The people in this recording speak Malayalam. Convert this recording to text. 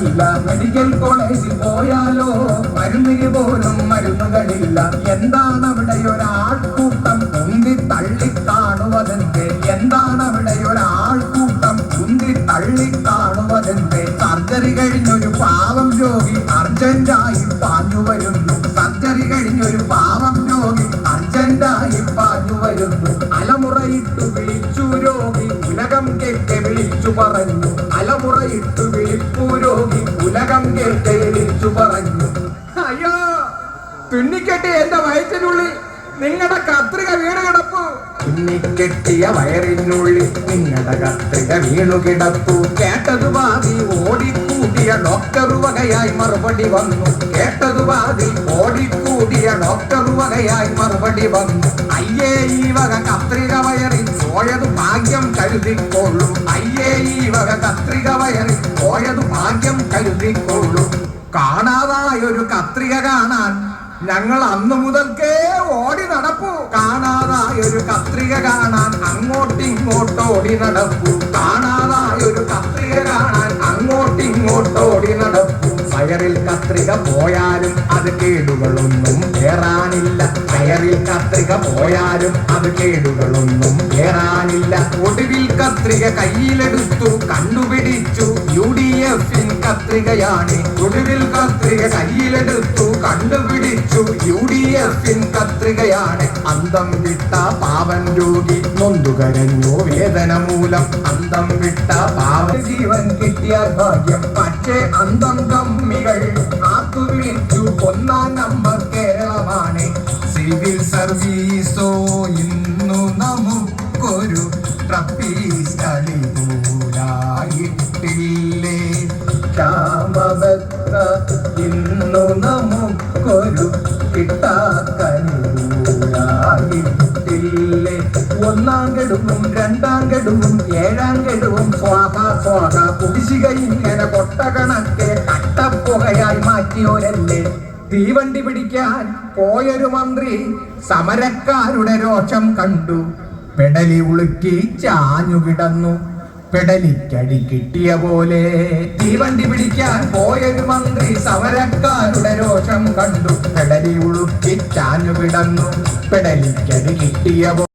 മരുന്നുകളില്ല. മെഡിക്കൽ കോളേജിൽ പോയാലോ മരുന്നിന് പോലും മരുന്നുകളില്ല. എന്താണ് അവിടെ ഒരാൾക്കൂട്ടം ഉന്തി തള്ളി കാണുവതെന്തേ? എന്താണ് അവിടെ ഒരാൾക്കൂട്ടം ഉന്തി തള്ളി കാണുവതെന്തേ? സർജറി കഴിഞ്ഞൊരു പാവം രോഗി അർജന്റായി പാഞ്ഞു വരുന്നു. സർജറി കഴിഞ്ഞൊരു പാവം രോഗി അർജന്റായി പാഞ്ഞു വരുന്നു. അലമുറയിട്ടു വിളിച്ചു രോഗി ഉലകം കേട്ട് വിളിച്ചു പറഞ്ഞു. അലമുറയിട്ടു വിളിപ്പു രോഗി ഉലകം കേട്ട് വിളിച്ചു പറഞ്ഞു. അയ്യോ, തുന്നിക്കെട്ടി എന്റെ വയറ്റിനുള്ളിൽ നിങ്ങളുടെ കത്രിക വീണ് കിടപ്പു. തുന്നിക്കെട്ടിയ വയറിനുള്ളിൽ നിങ്ങളുടെ കത്രിക വീണു കിടപ്പു. കേട്ടതു പാതി ഓടിക്കൂടിയ ഡോക്ടർ വകയായി മറുപടി വന്നു. കേട്ടതു പാതി ഓടിക്കൂടിയ ഡോക്ടർ വകയായി മറുപടി വന്നു. അയ്യേ, ഈ വക കത്രിക വയറിൽ പോയതു ഭാഗ്യം കരുതിക്കൊള്ളു. അയ്യേ, ഈ വക കത്രിക വയറിൽ പോയതു ഭാഗ്യം കരുതിക്കൊള്ളു. കാണാതായൊരു കത്രിക കാണാൻ ഞങ്ങൾ അന്നു മുതൽക്കേ ഓടി നടപ്പു. കാണാതായൊരു കത്രിക കാണാൻ അങ്ങോട്ടിങ്ങോട്ടോടി നടപ്പു. കാണാതായൊരു കത്രിക കാണാൻ അങ്ങോട്ടിങ്ങോട്ടോടി നടപ്പു. വയറിൽ കത്രിക പോയാലും അത് കേടുകളൊന്നും ഏറാനില്ല. വയറിൽ കത്രിക പോയാലും അത് കേടുകളൊന്നും ഏറാനില്ല. ഒടുവിൽ കത്രിക കയ്യിലെടുത്തു കണ്ടുപിടിച്ചു UDF കത്രികയാണ്. ഒടുവിൽ കത്രിക കയ്യിലെടുത്തു കണ്ടുപിടിച്ചു UDF കത്രികയാണ്. അന്തം വിട്ട പാവൻ രോഗി നൊന്തുകരഞ്ഞു വേദന മൂലം. അന്തം വിട്ട പാവൻ ജീവൻ കിട്ടിയ ഭാഗ്യം. പക്ഷേ അന്തം കമ്മികൾ ആത്തു വിളിച്ചു ഒന്നാം നമ്പർ കേരളമാണ്. സിവിൽ സർവീസോ ഇന്നു നമുക്കൊരു ട്രപ്പീസ് കളി പോലായിട്ടില്ലേ? ക്ഷാമബദ്ധ ഇന്നു നമുക്കൊരു കിട്ടാക്കനിയായിട്ടില്ലേ? ഒന്നാം ഗഡുവും രണ്ടാം ഗഡുവും ഏഴാം ഗഡുവും സ്വാഹ സ്വാഹ. കുടിശ്ശിക ഇങ്ങനെ കൊട്ടകണക്കെ കട്ടപ്പുകയായി മാറ്റിയോരല്ലേ? തീവണ്ടി പിടിക്കാൻ പോയൊരു മന്ത്രി സമരക്കാരുടെ രോഷം കണ്ടു. പെടലി ഉളുക്കി ചാഞ്ഞു കിടന്നു. പെടലിക്കടി കിട്ടിയ പോലെ. തീവണ്ടി പിടിക്കാൻ പോയൊരു മന്ത്രി സമരക്കാരുടെ രോഷം കണ്ടു. പെടലി ഉളുക്കി ചാഞ്ഞു കിടന്നു. പെടലിക്കടി കിട്ടിയ പോലെ.